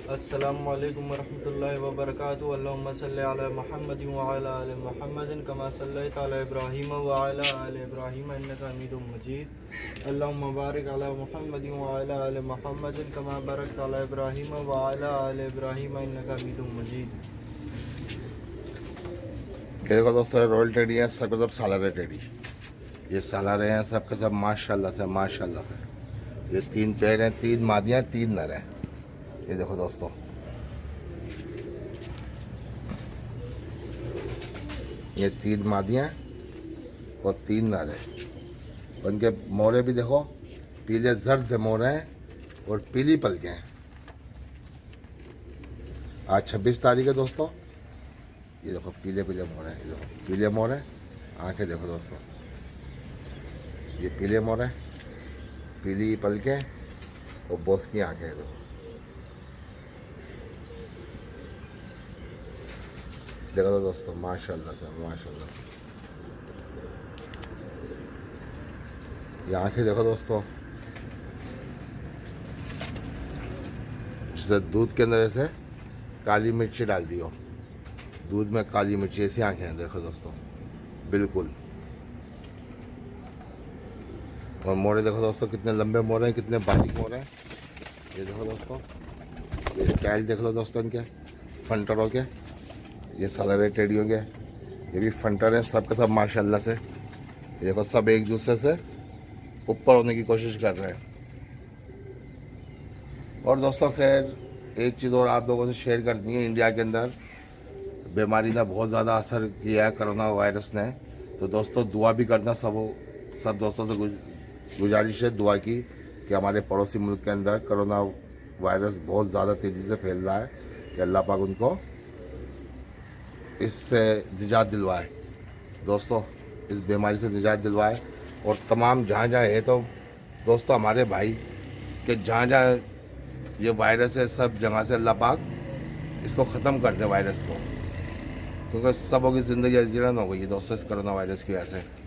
अस्सलामु अलैकुम वरहमतुल्लाहि वबरकातुहू। अल्लाहुम्मा सल्लि अला मुहम्मदिन व अला आलि मुहम्मदिन कमा सल्लैता अला इब्राहीम व अला आलि इब्राहीम इन्नका हमीदुम मजीद। अल्लाहुम्मा बारिक अला मुहम्मदिन व अला आलि मुहम्मदिन कमा बारकता अला इब्राहीम व अला आलि इब्राहीम इन्नका हमीदुम मजीद। देखो दोस्तों, रॉयल टेडी है, सब सब सालारे टेडी। ये सालारे हैं सब के सब माशाल्लाह से माशाल्लाह से। ये 3 पैर हैं, 3 मादियाँ, 3 नर हैं। ये देखो दोस्तों, ये 3 मादियाँ और 3 नर हैं। उनके मोरे भी देखो, पीले जर्द मोरे हैं और पीली पलकें हैं। आज 26 तारीख है दोस्तों। ये देखो पीले पीले मोर हैं, ये देखो पीले मोर हैं। आंखें देखो दोस्तों, ये पीले मोर हैं, पीली पलकें और बॉस की आंखें देखो। देखो तो दोस्तों, माशाल्लाह से माशाल्लाह से। ये आंखें देखो दोस्तों, जैसे दूध के अंदर ऐसे काली मिर्ची डाल दी हो, दूध में काली मिर्ची, ऐसी आंखें हैं देखो दोस्तों, बिल्कुल। और मोरे देखो दोस्तों, कितने लंबे मोरे हैं, कितने बारीक मोरे हैं। ये देखो दोस्तों, ये स्टाइल देख लो दोस्तों इनके फंटरों के। ये सालारे टेडियों के, ये भी फंटर हैं सब के सब माशाल्लाह से। ये देखो सब एक दूसरे से ऊपर होने की कोशिश कर रहे हैं। और दोस्तों खैर एक चीज़ और आप लोगों से शेयर करनी है, इंडिया के अंदर बीमारी ने बहुत ज़्यादा असर किया है, कोरोना वायरस ने। तो दोस्तों दुआ भी करना, सब दोस्तों से गुजारिश है दुआ की कि हमारे पड़ोसी मुल्क के अंदर कोरोना वायरस बहुत ज़्यादा तेज़ी से फैल रहा है, कि अल्लाह पाक उनको इससे निजात दिलवाए दोस्तों, इस बीमारी से निजात दिलवाए। और तमाम जहाँ जहाँ है तो दोस्तों हमारे भाई कि जहाँ जहाँ ये वायरस है, सब जगह से अल्लाह पाक इसको ख़त्म कर दे वायरस को, क्योंकि सबों की ज़िंदगी अजीरन हो गई है दोस्तों इस कोरोना वायरस की वजह से।